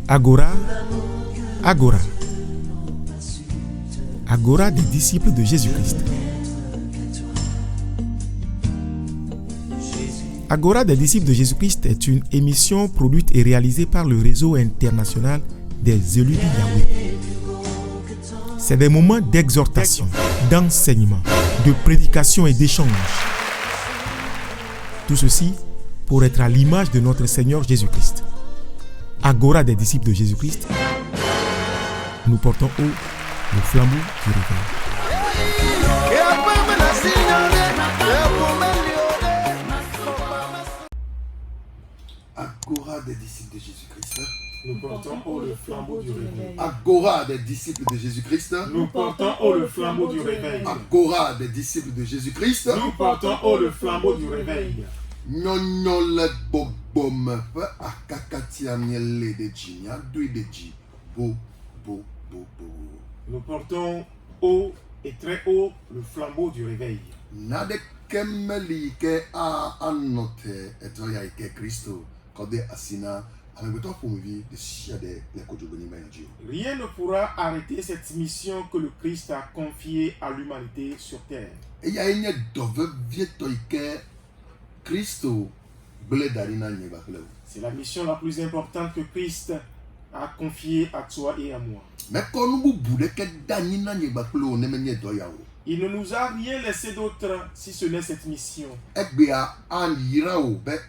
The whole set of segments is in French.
Agora, Agora. Agora des disciples de Jésus-Christ. Agora des disciples de Jésus-Christ est une émission produite et réalisée par le réseau international des élus de Yahweh. C'est des moments d'exhortation, d'enseignement, de prédication et d'échange. Tout ceci pour être à l'image de notre Seigneur Jésus-Christ. Agora des disciples de Jésus-Christ, nous portons haut le flambeau du réveil. Agora des disciples de Jésus-Christ. Nous portons haut le flambeau du réveil. Agora des disciples de Jésus-Christ. Nous portons haut le flambeau du réveil. Agora des disciples de Jésus-Christ. Nous portons haut le flambeau du réveil. Nyonyole bobom pe akakatia miele de jinya dui de ji bo. Nous portons haut et très haut le flambeau du réveil. Nade kemeli ke a anote etoya ike Kristo kode asina amebeto pomvi de siade le kojoboni banjio. Rien ne pourra arrêter cette mission que le Christ a confiée à l'humanité sur terre. E ya enye dove vieto ike Kristo ble darina nyebakle. C'est la mission la plus importante que Christ a confiée à toi et à moi. Mais quand nous boude ke danina nyebakle o nemenye doyawo. Il ne nous a rien laissé d'autre si ce n'est cette mission. Egbea an yirao be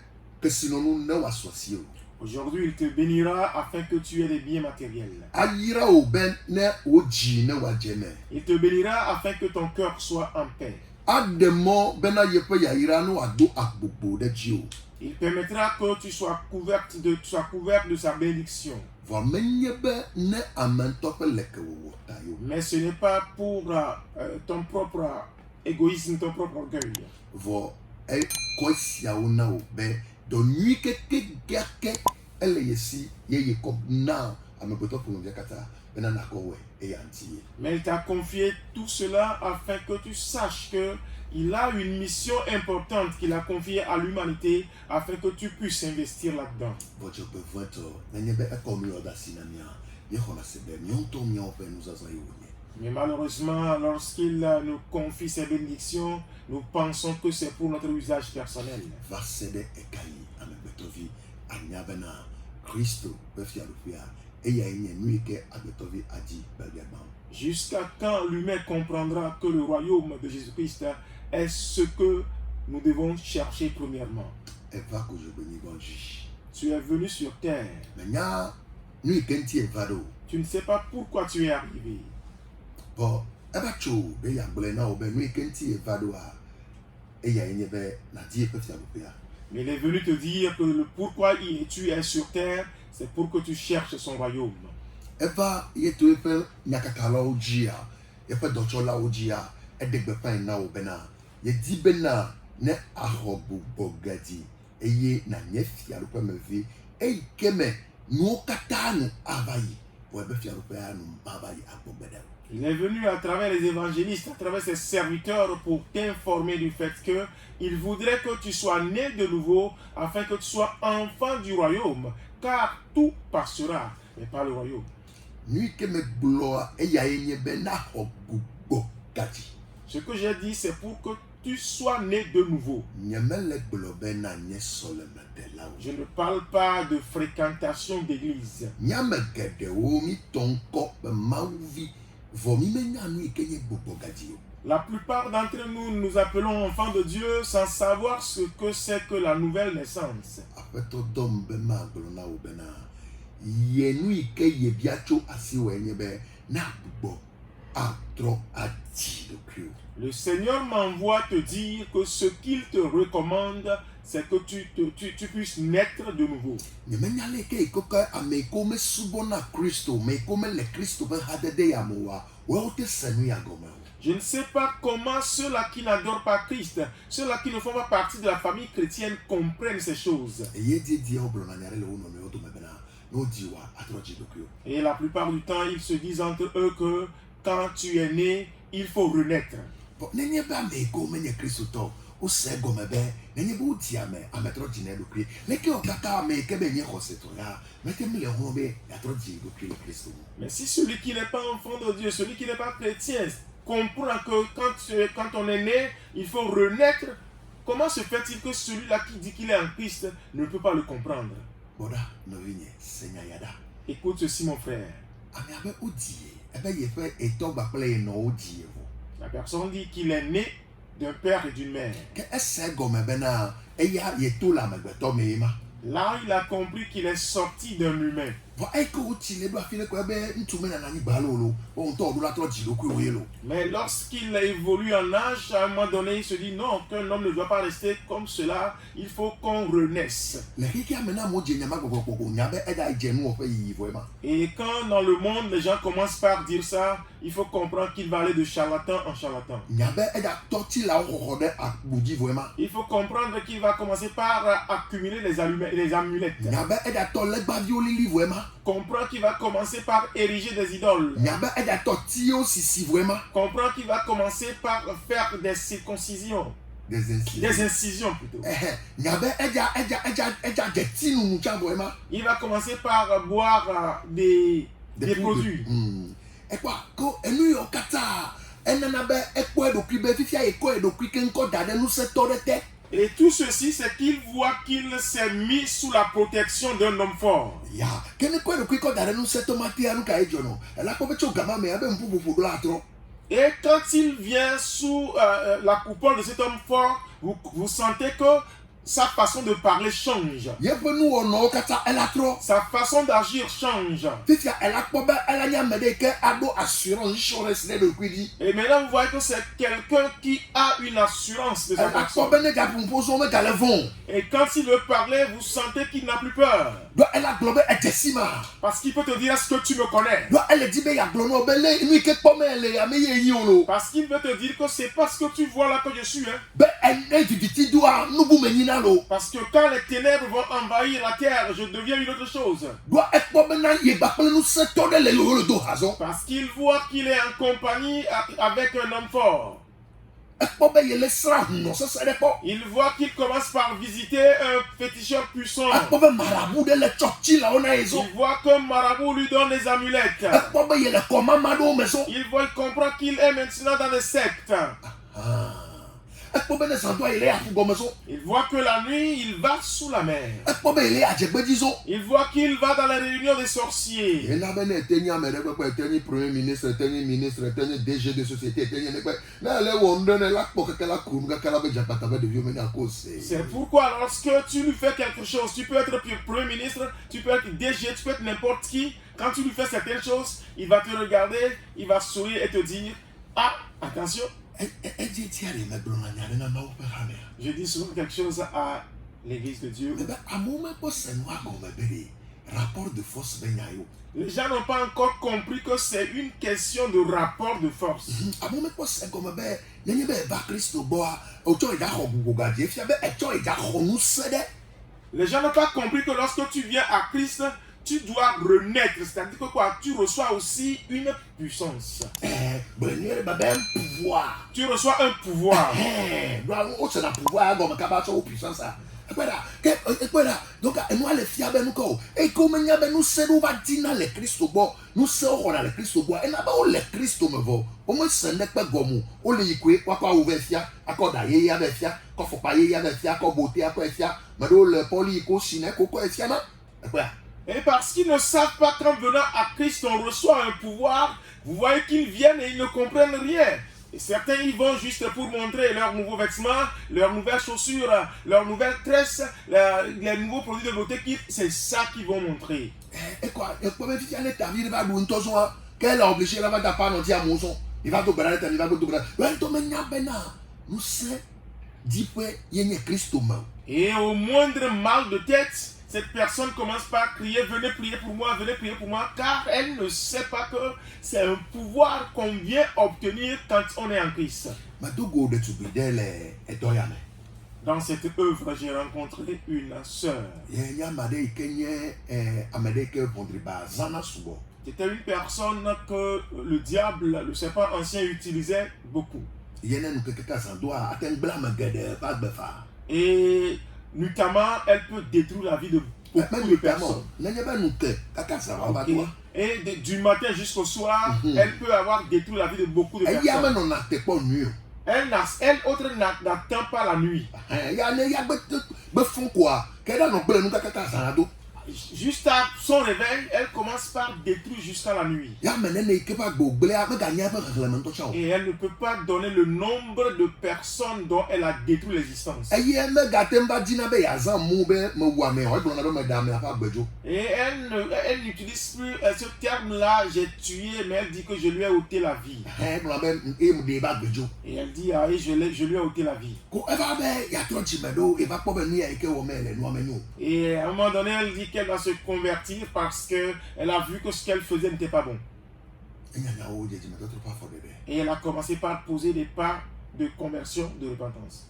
que sinon nous ne waswasio. Aujourd'hui, il te bénira afin que tu aies des biens matériels. Ayirao ben ne oji ne wajeme. Il te bénira afin que ton cœur soit en paix. Ademo bena yepe yayira no ado akbobo de jio. Il permettra que tu sois couvert de sa bénédiction. Vamenye be ne amentope leke wo tayo. Mais ce n'est pas pour ton propre égoïsme, ton propre orgueil. Vo e kosia ona o be do nyi keke gake ele yesi ye ko na amebeto pour nous kata bena na kowe e yantie. Mais il t'a confié tout cela afin que tu saches que il a une mission importante qu'il a confiée à l'humanité afin que tu puisses investir là-dedans. Mais malheureusement, lorsqu'il nous confie ses bénédictions, nous pensons que c'est pour notre usage personnel. Jusqu'à quand l'humain comprendra que le royaume de Jésus-Christ est ce que nous devons chercher premièrement. Tu es venu sur terre. Tu ne sais pas pourquoi tu es arrivé. Mais il est venu te dire que le pourquoi tu es sur terre, c'est pour que tu cherches son royaume. Eva yeto epe nyakakala ojia epe dochola ojia edegbepa na obena ye di bena ne ahobu bogadi eye na nyefia rupe mevi e keme no katanu avayi bo ebe fia rupe anu avayi agbobeda. Il est venu à travers les évangélistes, à travers ses serviteurs pour t'informer du fait que il voudrait que tu sois né de nouveau afin que tu sois enfant du royaume, car tout passera, mais pas le royaume. Ce que j'ai dit, c'est pour que tu sois né de nouveau. Je ne parle pas de fréquentation d'église. La plupart d'entre nous nous appelons enfants de Dieu sans savoir ce que c'est que la nouvelle naissance. Le Seigneur m'envoie te dire que ce qu'il te recommande, c'est que tu puisses naître de nouveau. Je ne sais pas comment ceux-là qui n'adorent pas Christ, ceux-là qui ne font pas partie de la famille chrétienne comprennent ces choses. Et la plupart du temps, ils se disent entre eux que quand tu es né, il faut renaître. o se gome be nenye bo dia me ametro jine lo kri ne ke o kaka me ke be nye khoseto ya metem le ho be ya tro ji lo kri le Christ. Mais si celui qui n'est pas enfant de Dieu, celui qui n'est pas chrétien, comprend que quand on est né, il faut renaître, comment se fait-il que celui-là qui dit qu'il est en Christ ne peut pas le comprendre? Boda no vinye senya yada. Écoute ceci, mon frère. Ami abe o die ebe ye fe eto ba pele no o die vo. La personne dit qu'il est né d'un père et d'une mère. Ke ese gome be na eya ye to la megbeto me ma. Là, il a compris qu'il est sorti d'un humain. Mais lorsqu'il évolue en âge, à un moment donné, il se dit non, qu'un homme ne doit pas rester comme cela, il faut qu'on renaisse. Et quand dans le monde, les gens commencent par dire ça, il faut comprendre qu'il va aller de charlatan en charlatan. Il faut comprendre qu'il va commencer par accumuler les amulettes. Comprends qu'il va commencer par ériger des idoles. Comprends qu'il va commencer par faire des circoncisions. Des incisions plutôt. Il va commencer par boire des produits. Et tout ceci, c'est qu'il voit qu'il s'est mis sous la protection d'un homme fort. Et quand il vient sous la coupole de cet homme fort, vous sentez que sa façon de parler change. Sa façon d'agir change. Et maintenant, vous voyez que c'est quelqu'un qui a une assurance de sa personne. Et quand il veut parler, vous sentez qu'il n'a plus peur. Parce qu'il peut te dire, est-ce que tu me connais? Parce qu'il veut te dire que c'est parce que tu vois là que je suis. Parce que quand les ténèbres vont envahir la terre, je deviens une autre chose. Parce qu'il voit qu'il est en compagnie avec un homme fort. Il voit qu'il commence par visiter un féticheur puissant. Il voit que marabout lui donne des amulettes. Il comprend qu'il est maintenant dans les sectes. Il voit que la nuit, il va sous la mer. Il voit qu'il va dans les réunions des sorciers. C'est pourquoi lorsque tu lui fais quelque chose, tu peux être premier ministre, tu peux être DG, tu peux être n'importe qui. Quand tu lui fais certaines choses, il va te regarder, il va sourire et te dire, ah, attention. Je dis souvent quelque chose à l'église de Dieu. Les gens n'ont pas encore compris que c'est une question de rapport de force. Les gens n'ont pas compris que lorsque tu viens à Christ, tu dois renaître, c'est-à-dire que quoi? Tu reçois aussi une puissance. Tu reçois un pouvoir. Donc, et parce qu'ils ne savent pas qu'en venant à Christ, on reçoit un pouvoir, vous voyez qu'ils viennent et ils ne comprennent rien. Et certains, ils vont juste pour montrer leurs nouveaux vêtements, leurs nouvelles chaussures, leurs nouvelles tresses, les nouveaux produits de beauté, c'est ça qu'ils vont montrer. Et quoi? Et au moindre mal de tête, cette personne commence par crier, venez prier pour moi, car elle ne sait pas que c'est un pouvoir qu'on vient obtenir quand on est en Christ. Dans cette œuvre, j'ai rencontré une sœur. C'était une personne que le diable, le serpent ancien, utilisait beaucoup. yɛne no kekeka san do a atɛngbla me geɖe va gbefa. Et notamment, elle peut détruire la vie de beaucoup de personnes. nenye be nu ke kaka san va Okay. do. Et du matin jusqu'au soir, elle peut avoir détruit la vie de beaucoup de Eya me personnes. no na te kpɔ nu o. Elle autre n'attend pas la nuit. Ya ne ya be fun koa ke da no gble nu kaka san do. Juste à son réveil, elle commence par détruire jusqu'à la nuit. Ya me nene ke ba gbo gble a me ga nya be xexleme ntɔ tsa o. Et elle ne peut pas donner le nombre de personnes dont elle a détruit l'existence. Eye me ga te ba dina be ya zan mu be me wa me o gblɔ na be me da me afa gbedzo. Et elle n'utilise plus ce terme-là, j'ai tué, mais elle dit que je lui ai ôté la vie. Gblɔ be e mu de ba gbedzo. Et elle dit, ah, et je lui ai ôté la vie. Ko e va be ya trɔ dzime do e va kpɔ be nu ya ke wo me le nu ame nyo. Et à un moment donné, elle dit qu'elle va se convertir parce qu'elle a vu que ce qu'elle faisait n'était pas bon. Enya nya wo je dzime tɔtɔ pa fɔ de be. Et elle a commencé par poser des pas de conversion, de repentance.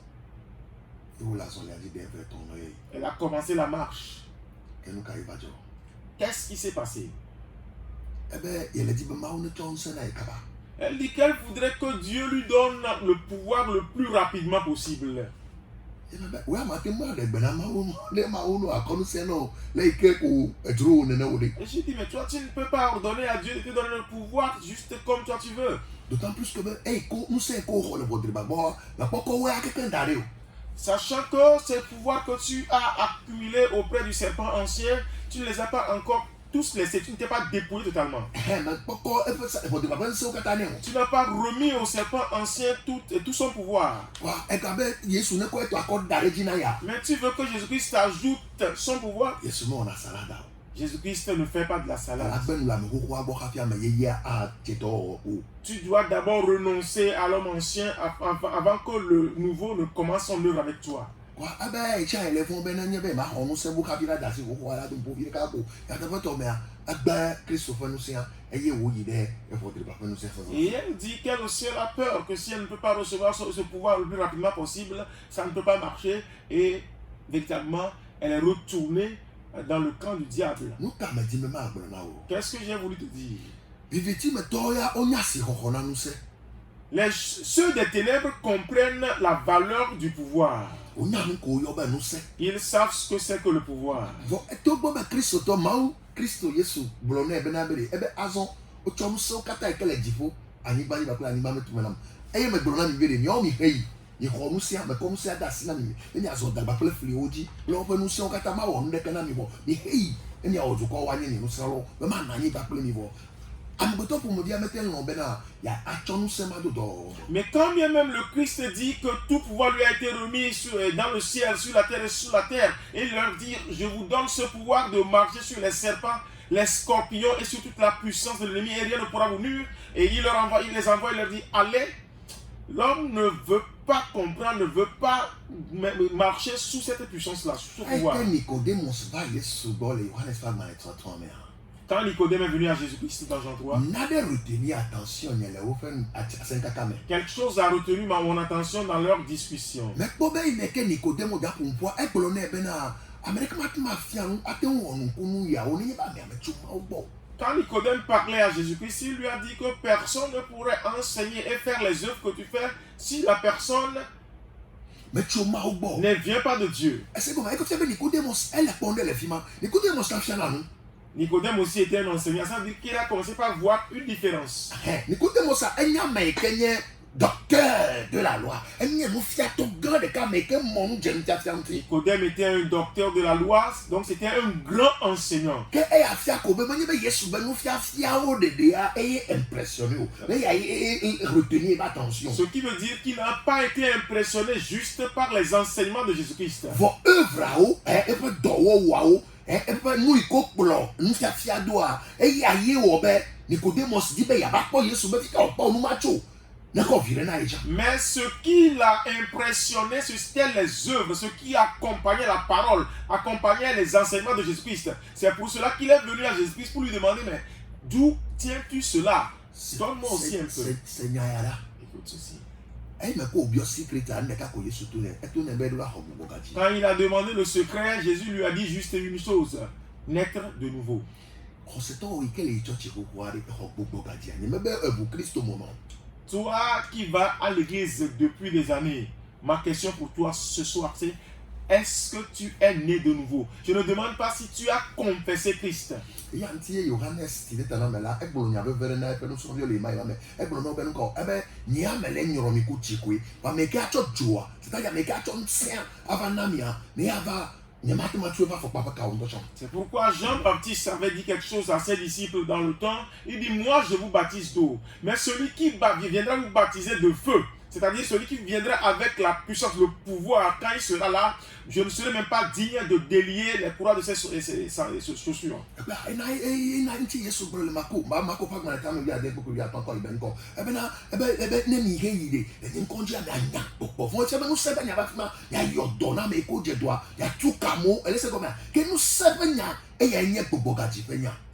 E wo la zɔn ya di de ve tɔn no ye. Elle a commencé la marche. Ke nu ka e va dzo. Qu'est-ce qui s'est passé? E be ye le di be mawu ne tɔn se na e kaba. Elle dit qu'elle voudrait que Dieu lui donne le pouvoir le plus rapidement possible. E be wo ya ma ke mo de gbena mawu le mawu no akɔnu se no le ike ko edro ne ne wo de. Et je dis, mais toi, tu ne peux pas ordonner à Dieu de te donner le pouvoir juste comme toi tu veux. D'autant plus que be e ko nu se ko ho le vodri ba bo la poko wo akeke ndare o. Sachant que ces pouvoirs que tu as accumulés auprès du serpent ancien, tu ne les as pas encore tous laissés, tu ne t'es pas dépouillé totalement. Mais poko e fe vodri ba ben se o kata ne o. Tu n'as pas remis au serpent ancien tout son pouvoir. Wa e ka be Yesu ne ko e to akɔ dare dzina ya. Mais tu veux que Jésus-Christ ajoute son pouvoir? Yesu mo na salada o. Jésus-Christ ne fait pas de la salade. La ben la me ko ko abo kafia me ye a teto o. Tu dois d'abord renoncer à l'homme ancien avant que le nouveau ne commence son œuvre avec toi. Wa abe cha ele fun be na nye be ma honu se bu kafia da si ko ko ala dum po fi ka ko. Ya ta foto me agba Christophe nous sia eye wo yi de e vodri ba nous se fa. Et elle dit qu'elle aussi elle a peur que si elle ne peut pas recevoir ce pouvoir le plus rapidement possible, ça ne peut pas marcher. Et véritablement, elle est retournée dans le camp du diable. Nu ka me di me ma agbo na o. Qu'est-ce que j'ai voulu te dire? Biviti me to ya onya si ho na nu se. Ceux des ténèbres comprennent la valeur du pouvoir. Onya nu ko yo ba nu se. Ils savent ce que c'est que le pouvoir. Vo to gbo be Christo to mawu Christo Yesu blo na ebe na bere ebe azon o chomu se o kata e kele jifo ani ba ni ba kula ani ba metu menam. Eye me blo na mi bere ni o mi hei. Ni ko mu sia me ko mu sia da si na mi. Ni azon da ba kule fili oji. Lo pe nu se o kata ma wo nde kana mi bo. Ni hei. Ni a ojo ko wa ni nu se lo. Me ma na ni ba kule mi bo. Mais quand bien même le Christ dit que tout pouvoir lui a été remis dans le ciel, sur la terre et sous la terre, et il leur dit, je vous donne ce pouvoir de marcher sur les serpents, les scorpions et sur toute la puissance de l'ennemi, et rien ne pourra vous nuire, et il les envoie, il leur dit, allez. L'homme ne veut pas comprendre, ne veut pas marcher sous cette puissance-là, sous ce pouvoir. Quand Nicodème est venu à Jésus-Christ dans Jean 3, quelque chose a retenu mon attention dans leur discussion. Quand Nicodème parlait à Jésus-Christ, il lui a dit que personne ne pourrait enseigner et faire les œuvres que tu fais si la personne ne vient pas de Dieu. Nicodème aussi était un enseignant, ça veut dire qu'il a commencé par voir une différence. Docteur de la loi. Nicodème était un docteur de la loi, donc c'était un grand enseignant. Ce qui veut dire qu'il n'a pas été impressionné juste par les enseignements de Jésus-Christ. Mais ce qui l'a impressionné, c'était les œuvres, ce qui accompagnait la parole, accompagnait les enseignements de Jésus-Christ. C'est pour cela qu'il est venu à Jésus-Christ pour lui demander, mais d'où tiens-tu cela? Donne-moi aussi un peu. Écoute ceci. Quand il a demandé le secret, Jésus lui a dit juste une chose, naître de nouveau. Toi qui vas à l'église depuis des années, ma question pour toi ce soir, c'est est-ce que tu es né de nouveau? Je ne demande pas si tu as confessé Christ. Yanti Johannes tile tana mela egbolo nya be vere na pe no so le mai me egbolo no be no ko ebe nya mele nyoro mi ku chikwe wa me ka cho joa c'est-à-dire me ka cho ntsia ava namia me ava nya matema tu va fo papa ka ondo chon. C'est pourquoi Jean-Baptiste avait dit quelque chose à ses disciples dans le temps. Il dit, moi je vous baptise d'eau, mais celui qui viendra vous baptiser de feu, c'est-à-dire celui qui viendra avec la puissance, le pouvoir, quand il sera là, je ne serai même pas digne de délier les courroies de ses chaussures.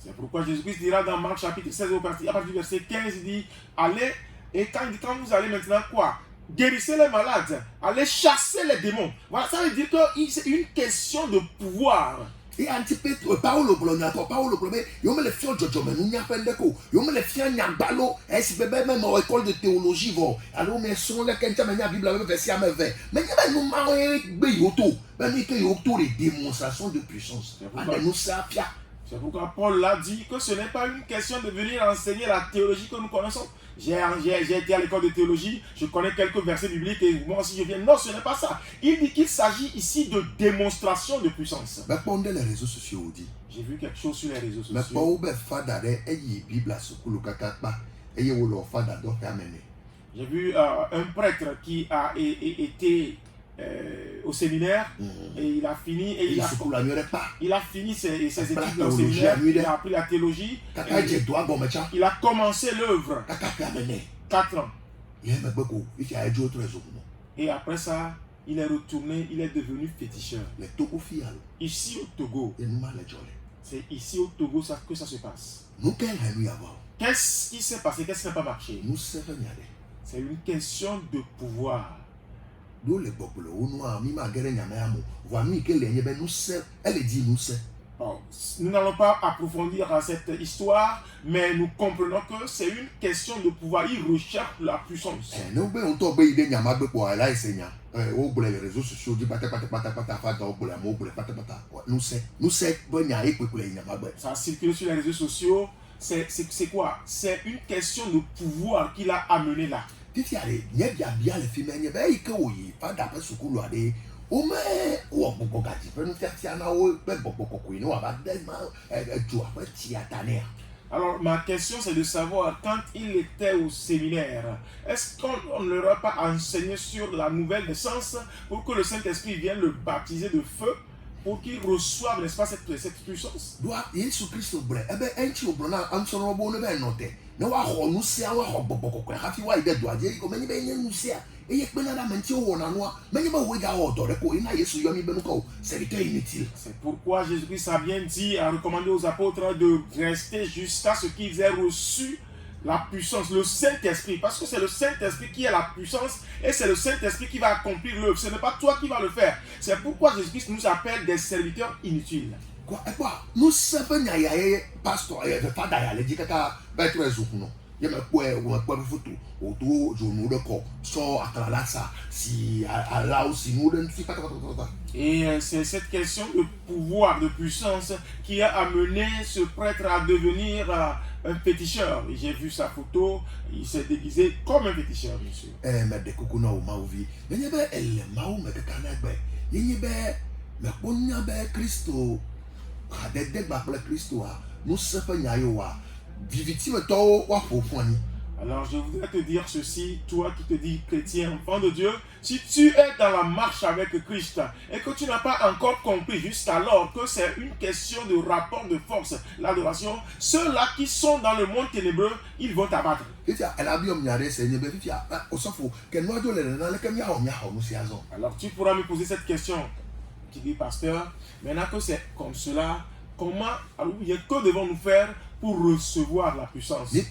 C'est pourquoi Jésus-Christ dira dans Marc chapitre 16, à partir du verset 15, il dit, allez. Et quand vous allez maintenant quoi? Guérissez les malades, allez chasser les démons. Voilà, ça veut dire que c'est une question de pouvoir. Et antipéto Paolo Bologna Paolo Bologna yo me le fio jojo me nya pendeko yo me le fia nyambalo esi bebe même en école de théologie vo alors mais son le kenta me nya bible verset à 20 mais nya nous ma gbe yoto ben ni que yoto les démonstrations de puissance ande nous sapia. C'est pourquoi Paul l'a dit que ce n'est pas une question de venir enseigner la théologie que nous connaissons. J'ai été à l'école de théologie, je connais quelques versets bibliques et moi aussi je viens. Non, ce n'est pas ça. Il dit qu'il s'agit ici de démonstration de puissance. Mais pendant les réseaux sociaux, dit. J'ai vu quelque chose sur les réseaux sociaux. Mais pour j'ai vu un prêtre qui a été au séminaire et il a fini et il a fini ses études au séminaire, il a appris la théologie, il a commencé l'œuvre 4 ans et après ça il est retourné, il est devenu féticheur ici au Togo. C'est ici au Togo que ça se passe. Qu'est-ce qui s'est passé? Qu'est-ce qui n'a pas marché? C'est une question de pouvoir. Nous n'allons pas approfondir cette histoire, mais nous comprenons que c'est une question de pouvoir. Il recherche la puissance. Ça circule sur les réseaux sociaux. C'est quoi? C'est une question de pouvoir qu'il a amené là. Alors ma question c'est de savoir, quand il était au séminaire, est-ce qu'on ne leur a pas enseigné sur la nouvelle naissance pour que le Saint-Esprit vienne le baptiser de feu, pour qu'il reçoive, n'est-ce pas, cette puissance? C'est pourquoi Jésus-Christ a bien dit, a recommandé aux apôtres de rester jusqu'à ce qu'ils aient reçu la puissance, le Saint-Esprit, parce que c'est le Saint-Esprit qui est la puissance et c'est le Saint-Esprit qui va accomplir l'œuvre. Ce n'est pas toi qui vas le faire. C'est pourquoi Jésus-Christ nous appelle des serviteurs inutiles. Nous savons pasteur et c'est cette question de pouvoir, de puissance qui a amené ce prêtre à devenir un féticheur. J'ai vu sa photo, il s'est déguisé comme un féticheur, bien sûr. Alors je voudrais te dire ceci, toi qui te dis chrétien, enfant de Dieu, si tu es dans la marche avec Christ et que tu n'as pas encore compris jusqu'alors que c'est une question de rapport de force, l'adoration, ceux-là qui sont dans le monde ténébreux, ils vont t'abattre. Alors tu pourras me poser cette question, qui dit pasteur, maintenant que c'est comme cela, comment, alors, que devons-nous faire pour recevoir la puissance? Et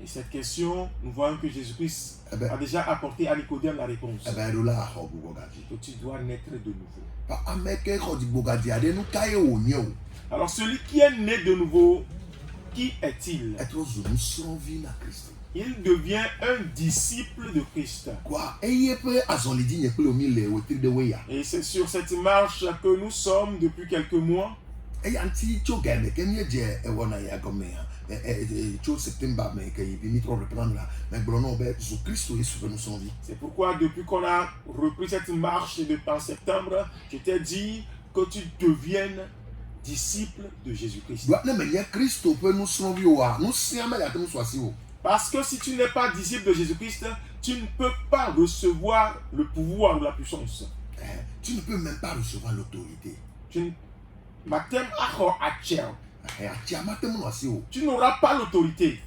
cette question, nous voyons que Jésus-Christ a déjà apporté à Nicodème la réponse. Que tu dois naître de nouveau. Alors celui qui est né de nouveau qui est-il? Être zone survie na Christ. Il devient un disciple de Christ. Quoi? Et peut azolidi n'y peut le mille au tir de weya. Et c'est sur cette marche que nous sommes depuis quelques mois. Et anti chogane que mieux je e wona ya gomme cho septembre mais que il micro reprendre là mais brono be zo Christ est sur nous son vie. C'est pourquoi depuis qu'on a repris cette marche en septembre, je t'ai dit que tu deviennes disciple de Jésus-Christ. Doit ne mais Christ peut nous son vie wa nous siama ya nous soit si. Parce que si tu n'es pas disciple de Jésus-Christ, tu ne peux pas recevoir le pouvoir ou la puissance. Tu ne peux même pas recevoir l'autorité. Tu Tu n'auras pas l'autorité.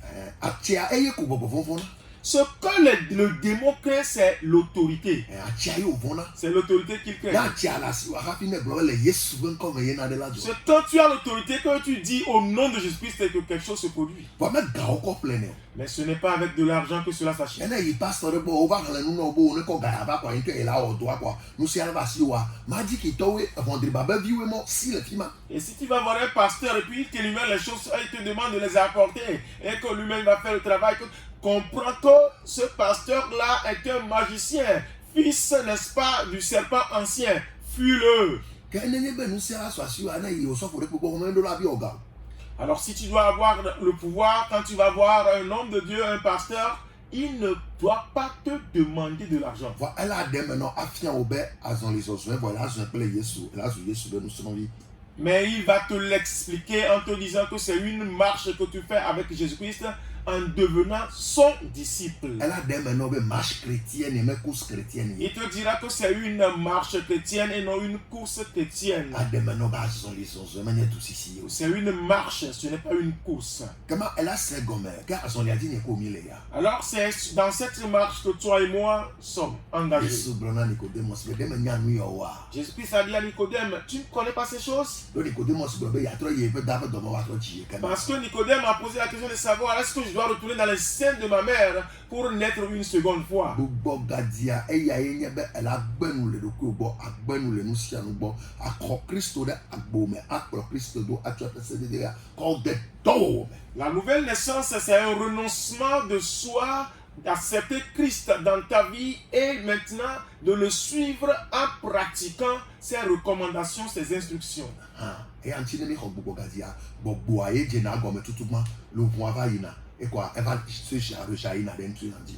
Ce que le démon crée, c'est l'autorité. C'est l'autorité qu'il crée. C'est quand tu as l'autorité que tu dis au nom de Jésus-Christ que quelque chose se produit. Mais ce n'est pas avec de l'argent que cela s'achète. Et si tu vas voir un pasteur et puis il te livre les choses, il te demande de les apporter et que lui-même va faire le travail, comprends que ce pasteur-là est un magicien, fils, n'est-ce pas, du serpent ancien. Fuis-le. Alors si tu dois avoir le pouvoir, quand tu vas voir un homme de Dieu, un pasteur, il ne doit pas te demander de l'argent. Mais il va te l'expliquer en te disant que c'est une marche que tu fais avec Jésus-Christ en devenant son disciple. Il te dira que c'est une marche chrétienne et non une course chrétienne. C'est une marche, ce n'est pas une course. Alors c'est dans cette marche que toi et moi sommes engagés. Jésus-Christ a dit à Nicodème, tu ne connais pas ces choses? Parce que Nicodème a posé la question de savoir, est-ce que je dois retourner dans les seins de ma mère pour naître une seconde fois? La nouvelle naissance, c'est un renoncement de soi, d'accepter Christ dans ta vie et maintenant de le suivre en pratiquant ses recommandations, ses instructions.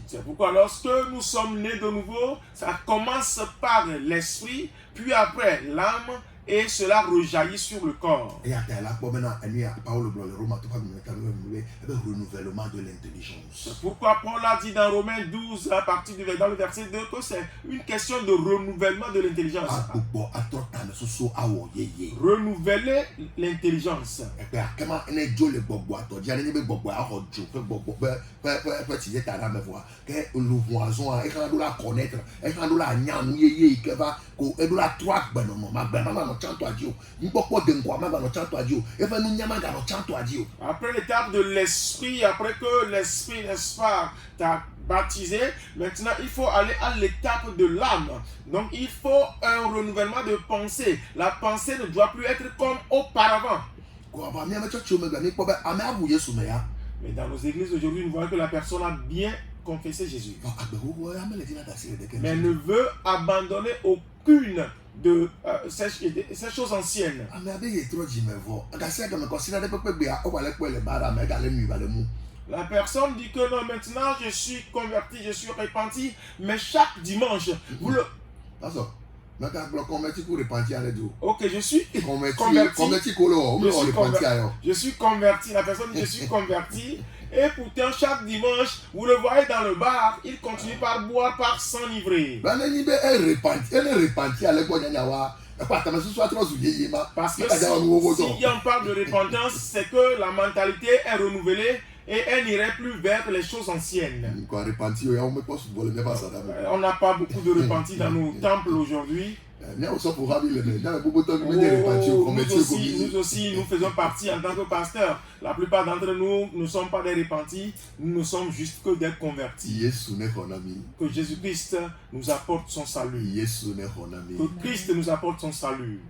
C'est pourquoi lorsque nous sommes nés de nouveau, ça commence par l'esprit, puis après l'âme, et cela rejaillit sur le corps. C'est pourquoi Paul a dit dans Romains 12, à partir dans le verset 2, que c'est une question de renouvellement de l'intelligence. Renouveler l'intelligence. Après l'étape de l'esprit, après que l'esprit, n'est-ce pas, t'a baptisé, maintenant il faut aller à l'étape de l'âme. Donc il faut un renouvellement de pensée. La pensée ne doit plus être comme auparavant. Mais dans nos églises aujourd'hui, nous voyons que la personne a bien confessé Jésus, mais ne veut abandonner aucune de ces choses anciennes. La personne dit que non, maintenant je suis converti, je suis repenti, mais chaque dimanche, vous le... Ok, je suis converti. Je suis converti. La personne dit je suis converti. Et pourtant, chaque dimanche, vous le voyez dans le bar, il continue par boire, par s'enivrer. Parce que si on parle de repentance, c'est que la mentalité est renouvelée et elle n'irait plus vers les choses anciennes. On n'a pas beaucoup de repentis dans nos temples aujourd'hui. Nous aussi, nous faisons partie en tant que pasteurs. La plupart d'entre nous ne sommes pas des repentis, nous ne sommes juste que des convertis. Que Jésus-Christ nous apporte son salut. Que Christ nous apporte son salut.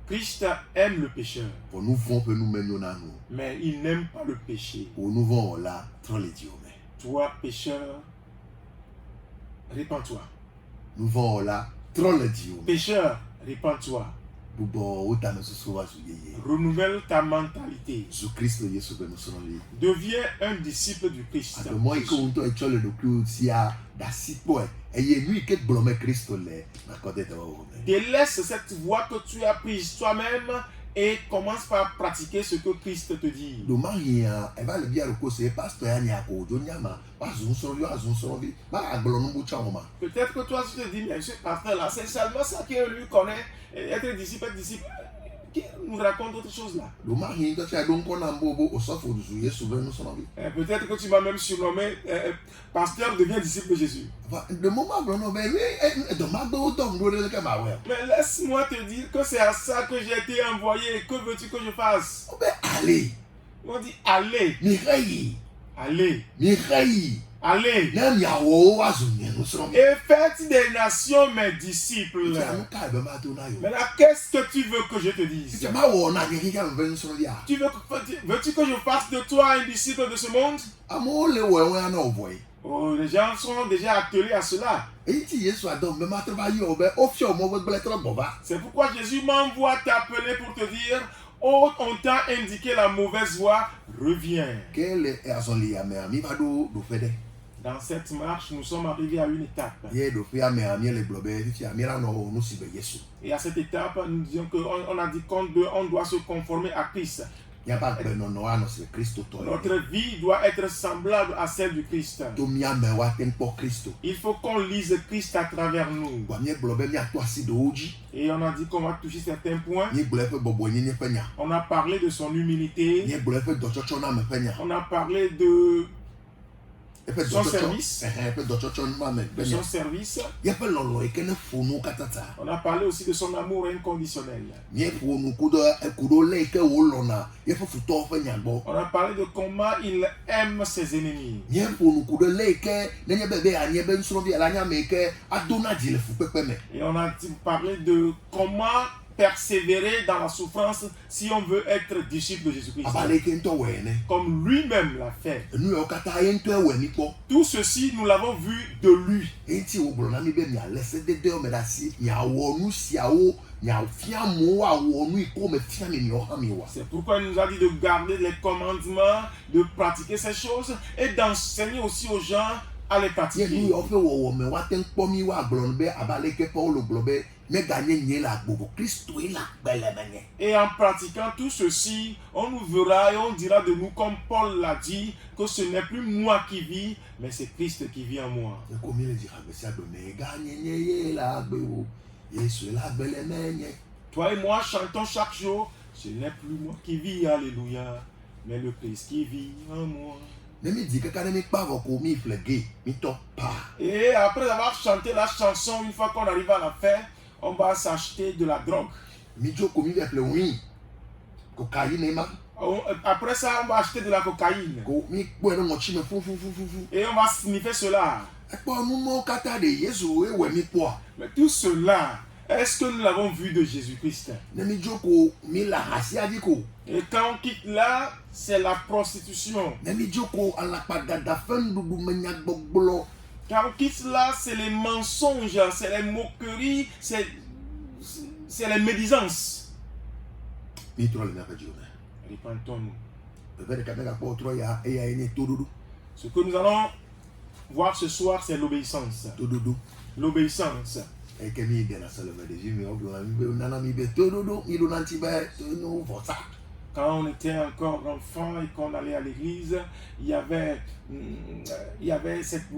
Christ aime le pécheur, Pour nous vont peut nous mener à nous. mais il n'aime pas le péché. Pour nous vont là, trop les dieux. Toi, pécheur, répands-toi. Nous vont là, trop les dieux. Pécheur, répands-toi. Bobo, autant nous sauver sur yéyé. Renouvelle ta mentalité. Jésus Christ, Jésus ben nous sommes lui. Deviens un disciple du Christ. Alors moi, il compte être le docteur si a d'assis point. Et il lui qui blâme Christ là, n'accordez pas au. Délaisse cette voie que tu as prise toi-même et commence par pratiquer ce que Christ te dit. Le mari, elle va le bien le conseiller, pasteur, il y a un peu de nyama, pas un survie, pas un blâme ou chama. Peut-être que toi tu te dis, mais ce pasteur là, c'est seulement ça qu'il lui connaît, être disciple, qui nous raconte autre chose là. Le mari, quand tu as donc un bobo au sauf au souillé, souvent nous sommes en vie. Peut-être que tu m'as même surnommé pasteur devient disciple de Jésus. Le moment où on est de ma mais laisse-moi te dire que c'est à ça que j'ai été envoyé. Que veux-tu que je fasse? Allez. On dit allez. Allez. Allez. Et faites des nations mes disciples. Maintenant, qu'est-ce que tu veux que je te dise? Veux-tu que je fasse de toi un disciple de ce monde? Oh, les gens sont déjà attelés à cela. C'est pourquoi Jésus m'envoie t'appeler pour te dire: oh, on t'a indiqué la mauvaise voie, reviens. Dans cette marche, nous sommes arrivés à une étape. Et à cette étape, nous disons qu'on a dit qu'on doit se conformer à Christ. Notre vie doit être semblable à celle du Christ. Il faut qu'on lise Christ à travers nous. Et on a dit qu'on va toucher certains points. On a parlé de son humilité. On a parlé de son service. Son service. On a parlé aussi de son amour inconditionnel. On a parlé de comment il aime ses ennemis. Et on a parlé de comment persévérer dans la souffrance si on veut être disciple de Jésus-Christ. Comme lui-même l'a fait. Tout ceci, nous l'avons vu de lui. C'est pourquoi il nous a dit de garder les commandements, de pratiquer ces choses et d'enseigner aussi aux gens à les pratiquer. Et en pratiquant tout ceci, on nous verra et on dira de nous, comme Paul l'a dit, que ce n'est plus moi qui vis, mais c'est Christ qui vit en moi. Toi et moi chantons chaque jour: ce n'est plus moi qui vis, alléluia, mais le Christ qui vit en moi. Et après avoir chanté la chanson, une fois qu'on arrive à la fin, on va s'acheter de la drogue. Après ça, on va acheter de la cocaïne. Et on va sniffer cela. Mais tout cela, est-ce que nous l'avons vu de Jésus-Christ? Et quand on quitte là, c'est la prostitution. Quand on quitte là, c'est les mensonges, c'est les moqueries, c'est les médisances. Répentons-nous. Ce que nous allons voir ce soir, c'est l'obéissance. L'obéissance. Quand on était encore enfant et qu'on allait à l'église, il y avait cette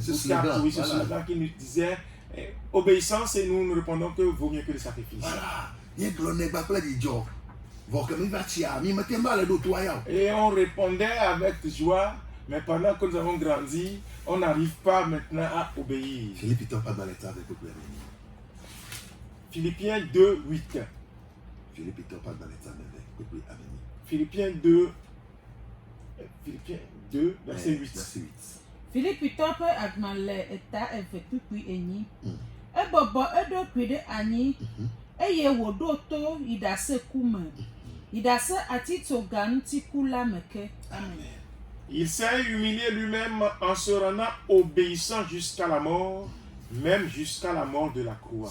slogan qui nous disait obéissance, et nous répondons que vaut mieux que le sacrifice. Et on répondait avec joie, mais pendant que nous avons grandi, on n'arrive pas maintenant à obéir. Philippiens 2, 8. Philippiens 2, verset 8. Philippiens agmale eta efetukui enyi. Ebobo edo kwede anyi. eye woɖo to yidase kume yidase atitsoga ŋuti kula meke. Amen. Il s'est humilié lui-même en se rendant obéissant jusqu'à la mort, même jusqu'à la mort de la croix.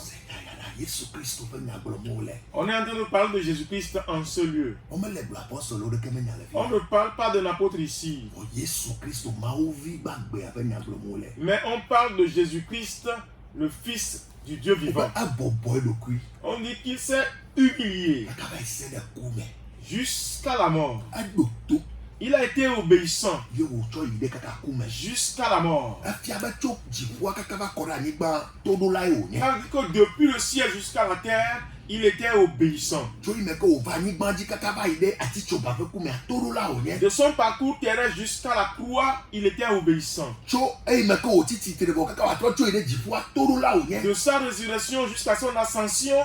On est en train de parler de Jésus-Christ en ce lieu. On ne parle pas d'un apôtre ici. Mais on parle de Jésus-Christ, le Fils du Dieu vivant. On dit qu'il s'est humilié jusqu'à la mort. Il a été obéissant jusqu'à la mort. Que depuis le ciel jusqu'à la terre, il était obéissant. De son parcours terrestre jusqu'à la croix, il était obéissant. De sa résurrection jusqu'à son ascension,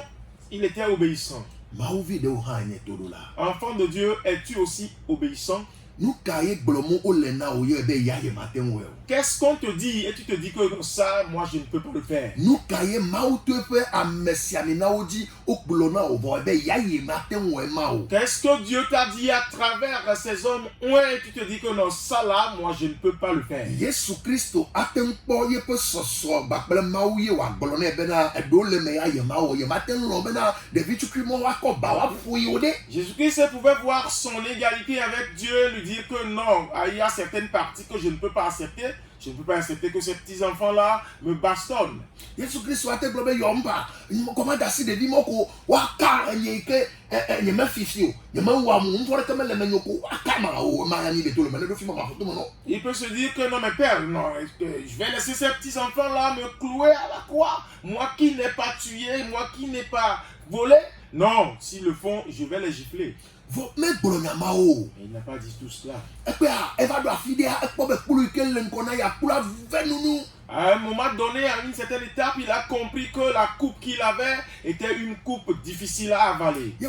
il était obéissant. Enfant de Dieu, es-tu aussi obéissant? Qu'est-ce qu'on te dit et tu te dis que ça, moi je ne peux pas le faire? Qu'est-ce que Dieu t'a dit à travers ces hommes? Ouais, et tu te dis que non, ça là, moi je ne peux pas le faire. Jésus-Christ pouvait voir son égalité avec Dieu, lui dire que non, il y a certaines parties que je ne peux pas accepter. Je ne peux pas accepter que ces petits-enfants-là me bastonnent. Jésus-Christ a été globé yomba. Comment d'assez de dire moko waka nyeke nyemefifio nyemawamu mfore kama le menyoko wakama o mayani de tout le monde de film ma photo non. Il peut se dire que non mais père, non, je vais laisser ces petits-enfants-là me clouer à la croix. Moi qui n'ai pas tué, moi qui n'ai pas volé. Non, s'ils le font, je vais les gifler. Il n'a pas dit tout cela. À un moment donné, à une certaine étape, il a compris que la coupe qu'il avait était une coupe difficile à avaler. Il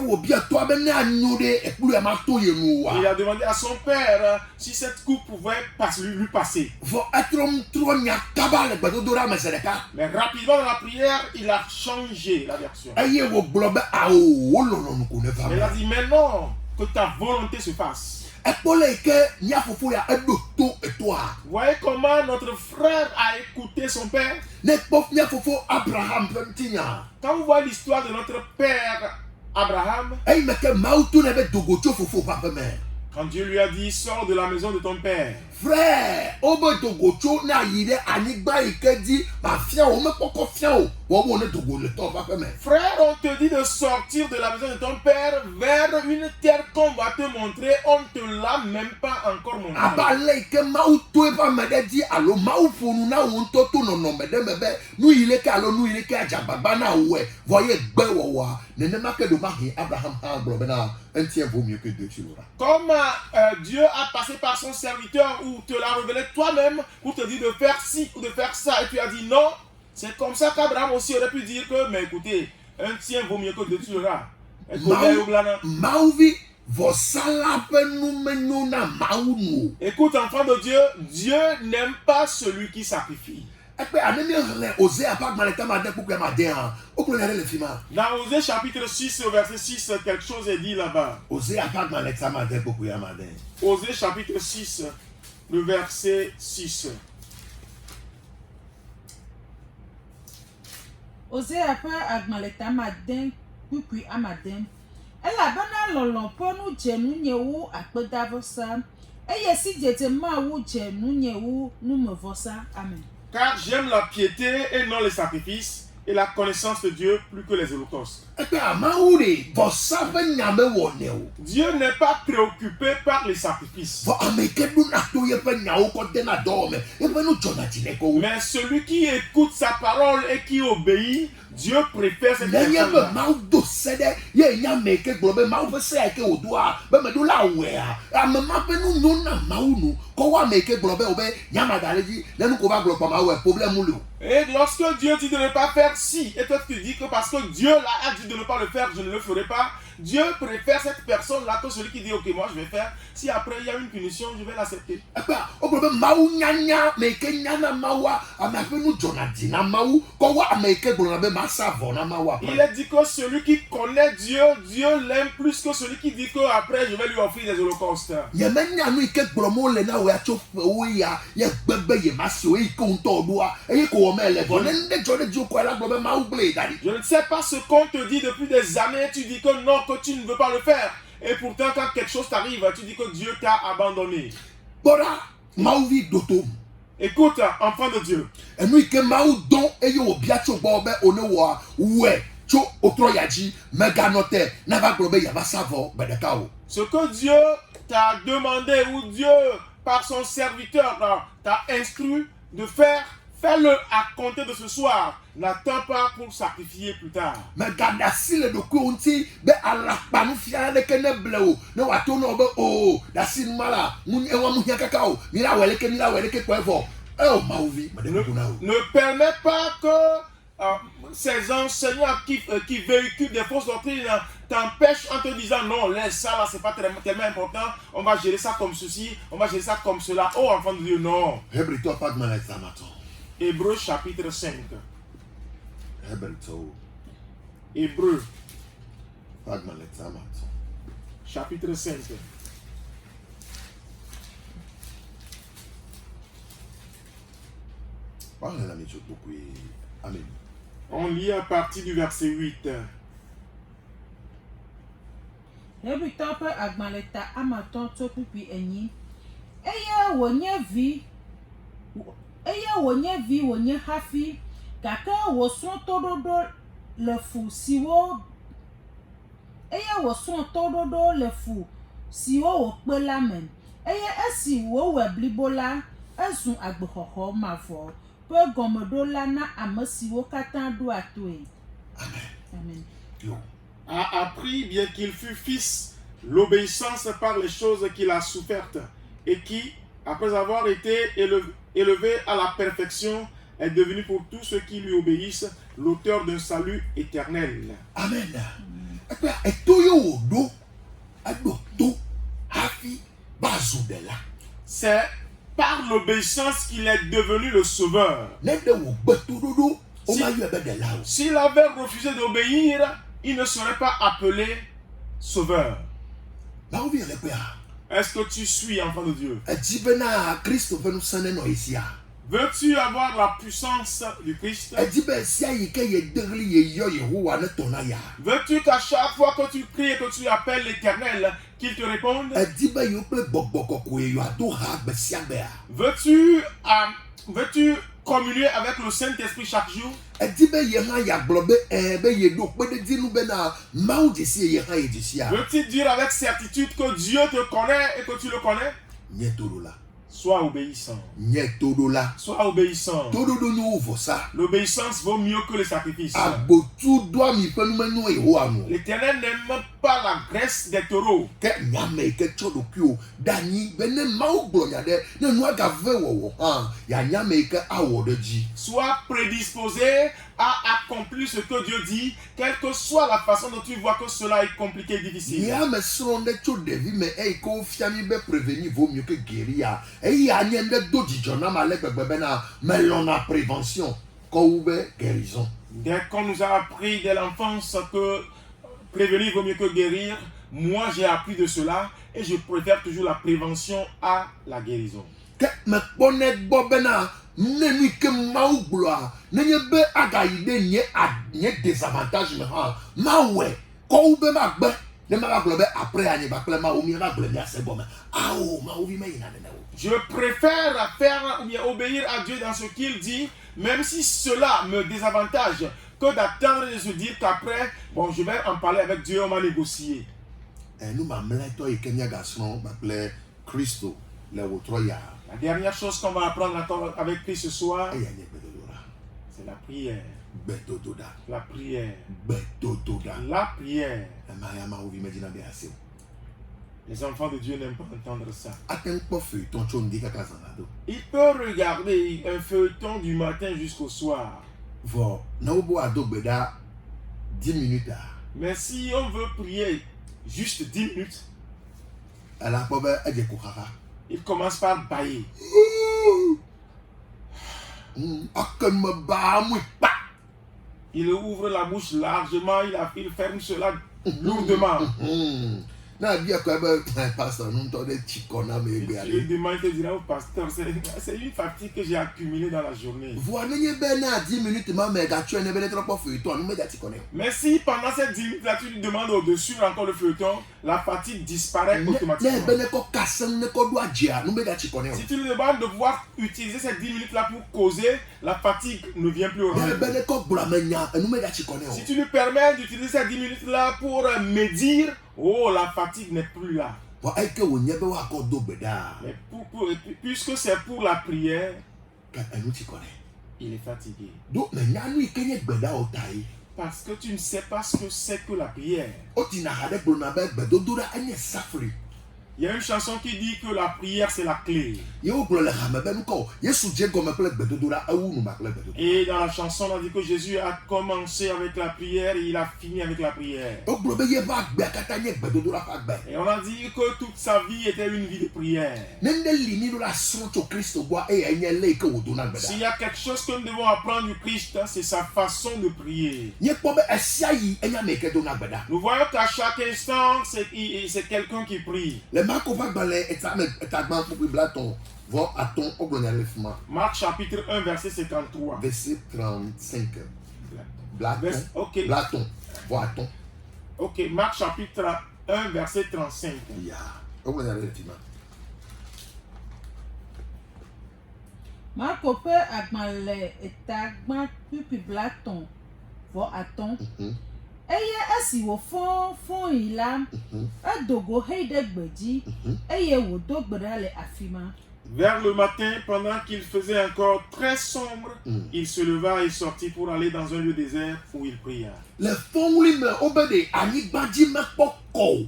a demandé à son père si cette coupe pouvait lui passer. Mais rapidement dans la prière, il a changé la version. Il a dit, mais non, que ta volonté se fasse. Voyez comment notre frère a écouté son père. Quand vous voyez l'histoire de notre père Abraham, quand Dieu lui a dit, sors de la maison de ton père. Frère, frère, on te dit de sortir de la maison de ton père vers une terre qu'on va te montrer, on ne te l'a même pas encore montré. Comme Dieu a passé par son serviteur ou te l'a révélé toi-même pour te dire de faire ci ou de faire ça et tu as dit non, c'est comme ça qu'Abraham aussi aurait pu dire que, mais écoutez, un tien vaut mieux que deux tueras. Écoute, enfant de Dieu, Dieu n'aime pas celui qui sacrifie. Dans Osée chapitre 6, verset 6, quelque chose est dit là-bas. Osée chapitre 6, le verset 6. Osée apa agmaleta maden kukui amaden. Elabana lolompo nu jenu nyewu akpedavosa. Eye si jete ma wu jenu nyewu numevosa. Amen. Car j'aime la piété et non les sacrifices, et la connaissance de Dieu plus que les holocaustes. Dieu n'est pas préoccupé par les sacrifices. Mais celui qui écoute sa parole et qui obéit, Dieu préfère cette personne-là. Et lorsque Dieu dit de ne pas faire ci, et toi tu dis que parce que Dieu l'a dit de ne pas le faire, je ne le ferai pas, Dieu préfère cette personne-là que celui qui dit, ok, moi je vais faire. Si après il y a une punition, je vais l'accepter. o ko be mawu nyanya me ke nyana mawa amafe nu jona di na mawu ko wa ameke gbo na be ma savo na mawa. Il a dit que celui qui connaît Dieu, Dieu l'aime plus que celui qui dit que après je vais lui offrir des holocaustes. Ye me nya nu ike gbo mo le na we acho o ya ye gbegbe ye ma si o ike on to doa e ko o me le go ne de jona di ko la gbo be mawu ble dadi. Je ne sais pas ce qu'on te dit depuis des années, tu dis que non, que tu ne veux pas le faire. Et pourtant, quand quelque chose t'arrive, tu dis que Dieu t'a abandonné. Bora mawu vi doto. Écoute, enfant de Dieu. Enu ike mawu don e yo bia cho gbo be one wa we cho otro yaji mega note na ba gbo be ya ba savo bedeka o. Ce que Dieu t'a demandé ou Dieu, par son serviteur, t'a instruit de faire, fais-le à compter de ce soir. N'attends pas pour sacrifier plus tard. Mais gada si le doku unti be ala panu fia de kene bleu no wato no be o da sin mala mun e wa mu hia kakao mi la wele ke kwefo oh mauvi Ne permets pas que ces enseignants qui véhiculent des fausses doctrines t'empêchent en te disant non, laisse ça là, c'est pas tellement important, on va gérer ça comme ceci, on va gérer ça comme cela. Oh enfant de Dieu, non. Hébreux chapitre 5. Hébreux chapitre 5. On lit à partir du verset 8. Hebritɔ ƒe agbalẽ ta amatɔ tso kpukpui enyi eye wònye vi wònye hafi gake wòsrɔ̃ toɖoɖo le fu siwo wòkpe la me eye esi wòwɔe blibo la ezu agbexɔxɔ mavɔ ƒe gɔmeɖola na ame siwo katã ɖoa toe. Amen. A appris, bien qu'il fût fils, l'obéissance par les choses qu'il a souffertes et qui, après avoir été élevé à la perfection, est devenu pour tous ceux qui lui obéissent l'auteur d'un salut éternel. Amen. C'est par l'obéissance qu'il est devenu le sauveur. S'il avait refusé d'obéir, il ne serait pas appelé sauveur. Est-ce que tu suis, enfant de Dieu? Veux-tu avoir la puissance du Christ? Veux-tu qu'à chaque fois que tu pries et que tu appelles l'Éternel, qu'il te réponde? Veux-tu communier avec le Saint-Esprit chaque jour? Veux-tu dire avec certitude que Dieu te connaît et que tu le connais? Sois obéissant. Sois obéissant. L'obéissance vaut mieux que le sacrifice. L'Éternel n'aime pas la graisse des taureaux. Sois prédisposé à accomplir ce que Dieu dit, quelle que soit la façon dont tu vois que cela est compliqué et difficile. Dès qu'on nous a appris dès l'enfance que prévenir vaut mieux que guérir, moi j'ai appris de cela et je préfère toujours la prévention à la guérison. Je préfère faire ou bien obéir à Dieu dans ce qu'il dit, même si cela me désavantage, que d'attendre et de se dire qu'après, bon, je vais en parler avec Dieu, on va négocier. La dernière chose qu'on va apprendre avec Christ ce soir, c'est la prière. La prière. La prière. Les enfants de Dieu n'aiment pas entendre ça. Il peut regarder un feuilleton du matin jusqu'au soir. Mais si on veut prier juste 10 minutes, elle a pas ben elle kokaka. il commence par bailler. Akan me ba mu pa. Il ouvre la bouche largement, il ferme cela lourdement. Na bien quoi ben pasteur nous t'en des chikona me Et be tu lui aller. demandes, il te dira au pasteur, c'est une fatigue que j'ai accumulée dans la journée. Voilà n'y ben na 10 minutes ma me ga tu ne be trop pas feu toi nous me ga chikona. Mais si pendant ces 10 minutes-là, tu lui demandes au-dessus encore le feuilleton, la fatigue disparaît Ne automatiquement. ben ko kasan ne ko do ajia nous me ga chikona. Si tu lui demandes de pouvoir utiliser ces 10 minutes-là pour causer, la fatigue ne vient plus au Ne rendez-vous. ben ko blamenya nous me ga chikona. Si tu lui permets d'utiliser ces 10 minutes-là pour médire, oh, la fatigue n'est plus là. Bon ai que wo nye be wa ko do gbeda. Mais puisque c'est pour la prière, Ka enu chikona. il est fatigué. Do me nya nu ikenye gbeda o tai. Parce que tu ne sais pas ce que c'est que la prière. O ti na hade blona be gbedodora enye safri. Il y a une chanson qui dit que la prière c'est la clé. Ye o blo le hame be nko. Yesu je go me ple gbedodora awu nu ma ple gbedodora. Et dans la chanson, on a dit que Jésus a commencé avec la prière et il a fini avec la prière. O blo be ye ba gbe akata nye gbedodora fa gbe. Et on a dit que toute sa vie était une vie de prière. Nende lini do la son to Kristo gwa e enye le ke wo do na gbeda. S'il y a quelque chose que nous devons apprendre du Christ, c'est sa façon de prier. Nye po be esia yi enya me ke do na gbeda. Nous voyons qu'à chaque instant, c'est quelqu'un qui prie. Le ma ko va gba le etagban pour blaton. Vo aton o blo le fuma. Marc chapitre 1, verset 53. Verset 35. Blaton. Ok, Blaton. Vo aton. ok, Marc chapitre 1, verset 35. Ya. O blo le fuma. Marco ƒe agbalẽ etagba kpukpui blatɔ̃ vɔ atɔ̃. Eye esi wòfɔ yi la, edo go hei ɖe gbe dzi, eye wòdo gbe ɖa le afi ma. Vers le matin, pendant qu'il faisait encore très sombre, il se leva et sortit pour aller dans un lieu désert où il pria. Le fɔwli me o be de anyigba dzi me kpɔ kɔ o.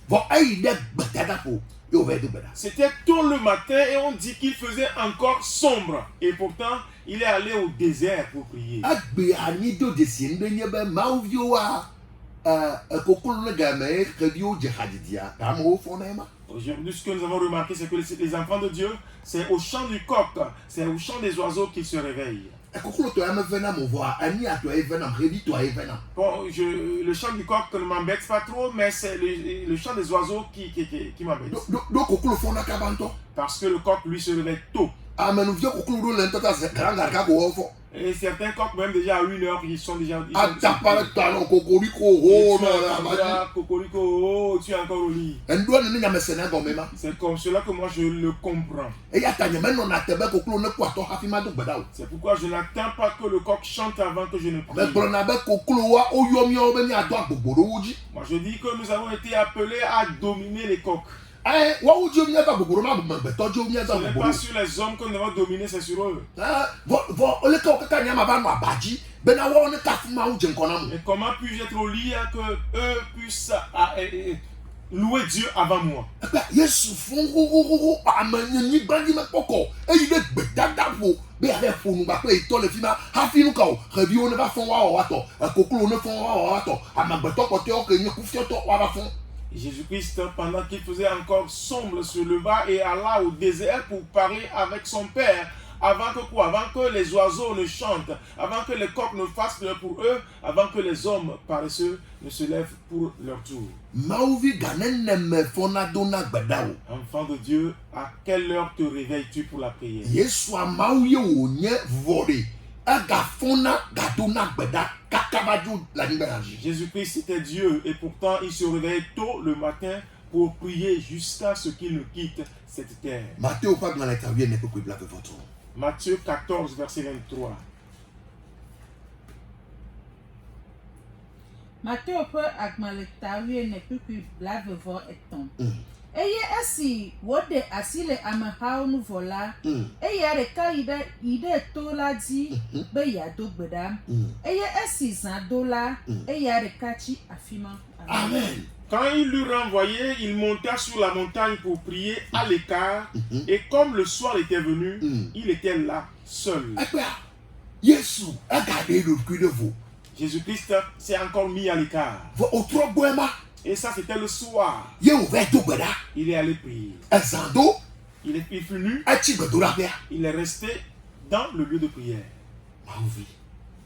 Vo ayi ɖe gbedada ƒo. Yo ve do gbeda. C'était tôt le matin et on dit qu'il faisait encore sombre. Et pourtant, il est allé au désert pour prier. Agbe anyi do desi ŋɖe nye be mawuvioa koklo ne game xeviwo dze hadzidzia ta amewo fɔ na ema. Aujourd'hui, ce que nous avons remarqué, c'est que les enfants de Dieu, c'est au chant du coq, c'est au chant des oiseaux qu'ils se réveillent. Koklo tɔ ya me ve nam voa ani atɔ ye ve nam xevi tɔ ye ve nam. Bon, le chant du coq ne m'embête pas trop, mais c'est le chant des oiseaux qui m'embête. Do koklo fɔ na kaba ŋutɔ. Parce que le coq, lui, se réveille tôt. Amenuvio koklo do le ŋutɔ ta se granga ka ko wɔ fɔ. Et certains coqs, même déjà à 1 heure, ils sont déjà... Atapa le talon kokoriko ho na la maji. Cocorico, oh, tu es encore au lit. Ndo ne nyame sena gɔme ma. C'est comme cela que moi je le comprends. Eya ta nyame nɔ na tebe koklo ne kpɔ atɔ hafi ma do gbeda o. C'est pourquoi je n'attends pas que le coq chante avant que je ne Me prie. gblɔ na be koklo wa o yɔ miawo be miado agbogbo ɖe wo dzi. Moi je dis que nous avons été appelés à dominer les coqs. Wawu dzi miado agbogbo ɖe ma megbetɔ dzi miado Ce n'est agbogbo pas ɖe. sur les hommes que nous devons dominer, c'est sur eux. Vɔ ole ke wo kaka nyama va nɔ aba dzi bena wɔwo ne kafu mawu dze ŋkɔ na mu. Et comment puis-je être au lit hein, que eux puissent louer Dieu avant moi? Yesu fún hóhóhóhó amenyigba dzi mekpɔ kɔ eyi ɖe gbedada ƒo be abe ƒo nugba kple etɔ le fi ma hafi nu ka o xeviwo ne va fɔ woawɔ watɔ koklowo ne fɔ woawɔ watɔ amegbetɔ kpɔtɔewo ke nye kufiɔtɔ woava fɔ. Jésus-Christ, pendant qu'il faisait encore sombre, se leva et alla au désert pour parler avec son Père. Avant que quoi? Avant que les oiseaux ne chantent, avant que les coqs ne fassent l'heure pour eux, avant que les hommes paresseux ne se lèvent pour leur tour. Mawuvi ganeneme fɔna do na gbeda o. Enfant de Dieu, à quelle heure te réveilles-tu pour la prière? Yesua mawu ye wònye vɔ de egafɔna gado na gbeda kaka va dzo le anyigba ya dzi. Jésus-Christ était Dieu et pourtant il se réveillait tôt le matin pour prier jusqu'à ce qu'il ne quitte cette terre. Matteo ƒe agbalẽ ta wuiene kpekpe blaeve-vɔ-tɔ. Matthieu 14, verset 23. Mateo ƒe agbalẽ ta wuiene kpukpui blaeve-vɔ-etɔ̃. Eye esi woɖe asi le amehawo nu vɔ la, eya ɖeka yi ɖe to la dzi be yeado gbe ɖa. Eye esi zã do la, eya ɖeka tsi afi ma. Amen. Quand il l'eut renvoyé, il monta sur la montagne pour prier à l'écart. Et comme le soir était venu, il était là, seul. Yesu egaɖe eɖokui ɖe vo. Jésus-Christ s'est encore mis à l'écart. Vɔ otrɔ gbɔɛma. Et ça, c'était le soir. Ye wòvɛ do gbe ɖa. Il est allé prier. Ezã do. Il est venu. Etsi gbedoɖaƒea. Il est resté dans le lieu de prière. Mawu vi.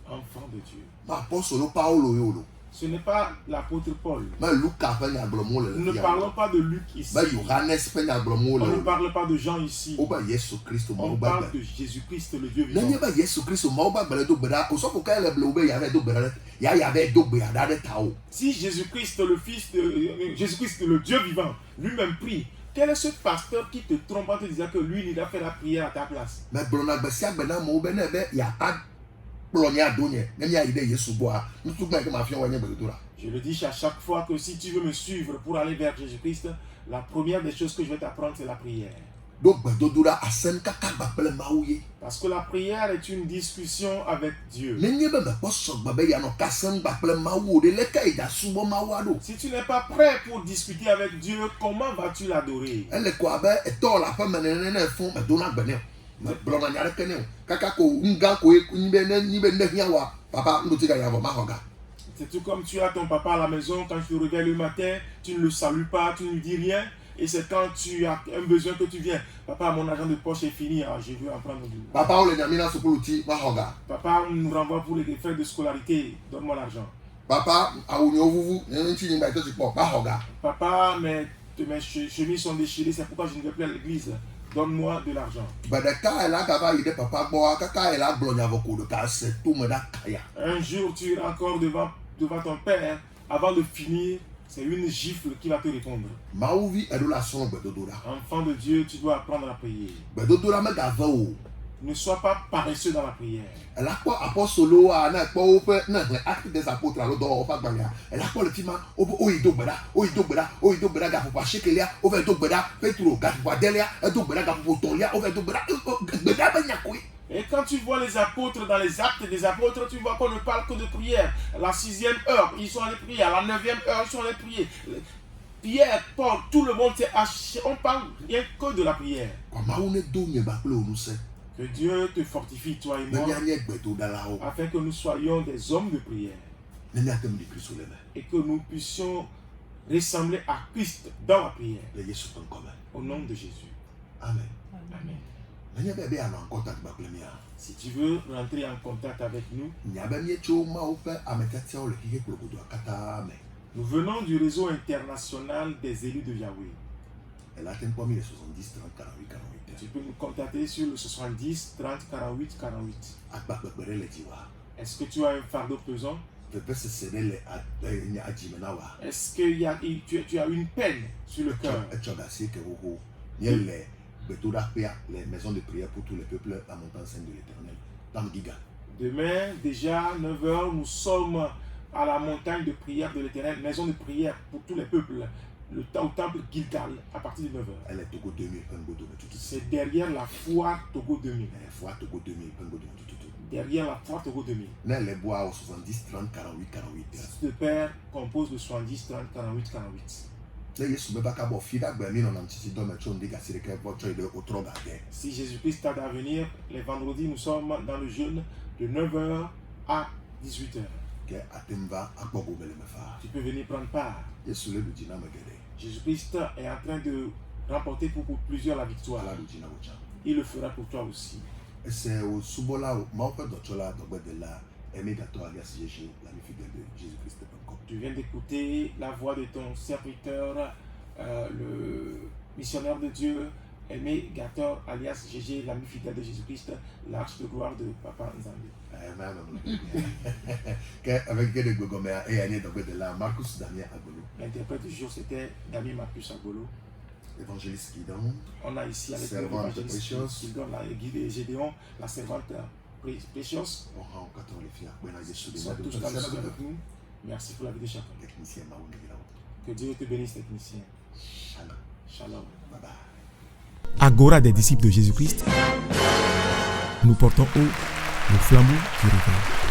Enfant de Dieu. M'apɔstolo Paulo ye wòlo. Ce n'est pas l'apôtre Paul. Me Luka ƒe nyagblɔmɔ le Nous ne fia. parlons pas de Luc ici. Me Johannes ƒe nyagblɔmɔ On ne le. parle pas de Jean ici. Wobe Yesu Kristo On Mawu parle gbagbe. de Jésus-Christ, le Dieu Nenye vivant. be Yesu Kristo Mawu gbagbe le do gbe ɖa. Osɔfo ka le ble wo be yavɛ do gbe ɖa ɖe. Yavɛ do gbe ɖa ɖe ta o. Si Jésus-Christ, le Fils de Jésus-Christ, le Dieu vivant, lui-même prie, quel est ce pasteur qui te trompe en te disant que lui, il a fait la prière à ta place? Me gblɔna gbe sia gbe na amewo be ne be yeakpɔ nye ado nye ne miayi ɖe Yesu gbɔa. Nutugba ke mafia wɔe nye gbedodoɖa. Je le dis à chaque fois que si tu veux me suivre pour aller vers Jésus-Christ, la première des choses que je vais t'apprendre, c'est la prière. Do gbedodoɖa asem kaka gba kple Mawu ye. Parce que la prière est une discussion avec Dieu. Nenye be mekpɔ sɔgbe be yeanɔ kasem gba kple Mawu o ɖe leke yi dasubɔ Mawua ɖo. Si tu n'es pas prêt pour discuter avec Dieu, comment vas-tu l'adorer? Ele ko abe etɔ le aƒeme nene ne fún medona gbe nɛ o. Megblɔna nya ɖeke nɛ o. Kaka ko ŋgã ko nyi be ne hiã wa papa ŋdoti ga yavɔ maxɔ ga. C'est tout comme tu as ton papa à la maison, quand tu te réveilles le matin, tu ne le salues pas, tu ne lui dis rien. Et c'est quand tu as un besoin que tu viens. Papa, mon argent de poche est fini, alors je veux en prendre du. Papa o le nyamina sukuluti maxɔ ga. Papa nous renvoie pour les frais de scolarité, donne-moi l'argent. Papa awu nyo vuvu ne ŋuti nyigba yi to si kpɔ maxɔ ga. Papa, mes chemises sont déchirées, c'est pourquoi je ne vais plus à l'église. Donne-moi de l'argent. Gbe ɖeka ela gava yi ɖe papa gbɔa kaka ela gblɔ nya vɔ ko ɖeka se tome ɖa kaya. Un jour, tu iras encore devant ton père, avant de finir, c'est une gifle qui va te répondre. Mawu vi eɖo la srɔ̃ gbedodoɖa. Enfant de Dieu, tu dois apprendre à prier. Gbedodoɖa megave o. Ne sois pas paresseux dans la prière. Ela kpɔ apɔstolowoa ne kpɔ woƒe ne hlẽ Actes des Apôtres alo dɔwɔwɔ ƒe agbalẽa. Ela kpɔ le fi ma woyi do gbe ɖa, woyi do gbe ɖa, woyi do gbe ɖa gaƒoƒo asiekelia, wova do gbe ɖa Petro gaƒoƒo adelia, edo gbe ɖa gaƒoƒo tɔ̃lia, wova do gbe ɖa gbe ɖa be nyakoe. Et quand tu vois les apôtres dans les actes des apôtres, tu vois qu'on ne parle que de prière. À la 6e heure, ils sont allés prier. À la 9e heure, ils sont allés prier. Pierre, Paul, tout le monde s'est haché. On parle rien que de la prière. Mawu ne do nye ba kple wo ŋusẽ. Que Dieu te fortifie, toi et Ne moi, mianye gbedoɖalawo. afin que nous soyons des hommes de prière. Ne miate nu ɖi Kristo le me. Et que nous puissions ressembler à Christ dans la prière. Le Yesu ƒe ŋkɔ me. Au nom de Jésus. Amen. Amen. Nenye be anɔ ankɔta gba kple mia. Si tu veux rentrer en contact avec nous, Nya be míetso Mawu ƒe ametiatiawo le xixe kplogodoa katã me. nous venons du réseau international des élus de Yahweh. Ela te ŋkpɔ mi le 70 30 48 48. Tu peux nous contacter sur le 70 30 48 48. Agbakpekpe ɖe le dziwa. Est-ce que tu as un fardeau pesant? Vevesese ɖe le adzime na wa. Est-ce que tu as une peine sur le cœur? Etsɔ gasi ke xoxo. Nye le gbedoɖaƒea, les maisons de prière pour tous les peuples, la montagne sainte de l'Éternel. Tam Giga. Demain, déjà, 9h, nous sommes à la montagne de prière de l'Éternel, maison de prière pour tous les peuples, au temple Gilgal, à partir de 9h. Elle est Togo 2000 pengodo me tutu. C'est derrière la foire Togo 2000. Fois Togo 2000 pengodo me tutu. Derrière la foire Togo 2000. Ne le bois au 70 30 48 48. Ce père compose le 70 30 48 48. Ne Yesu be baka bɔ fi ɖagbe mi nɔna ŋtisi dɔ me tso ŋdi gasi ɖeke gbɔ tsɔ yi ɖe wotrɔ gage. Si Jésus-Christ tarde à venir, les vendredis, nous sommes dans le jeûne de 9h à 18h. Ke ate ŋu va akpɔ gome le me fa. Tu peux venir prendre part. Yesu le ɖu dzi na me geɖe. Jésus-Christ est en train de remporter pour plusieurs la victoire. Ala ɖu dzi na wo tsã. Il le fera pour toi aussi. Ese wo subɔla Mawu ƒe dɔtsɔla dɔgbedela Emigatɔ alias Jésus l'ami fidèle de Jésus-Christ ƒe ŋkɔ. Tu viens d'écouter la voix de ton serviteur, le missionnaire de Dieu, Aimé Gator, alias GG, l'ami fidèle de Jésus-Christ, l'arche de gloire de Papa Nzambe. Avec quel gomea et Annie dɔgbedela Marcus Damien Agolo. L'interprète du jour, c'était Dami Marcus Agolo. Évangéliste Guidon. On a ici avec Servante l'évangéliste Precious. qui donne la guide et Gédéon, la servante Precious. On rend 14 les filles. Bena Yesu Ils de sont tous dans le ciel avec nous. Merci pour la vie de chacun. technicien Mawu Nigila. Que Dieu te bénisse, technicien. Shalom. Shalom. Bye bye. Agora des disciples de Jésus-Christ, nous portons haut le flambeau du réveil.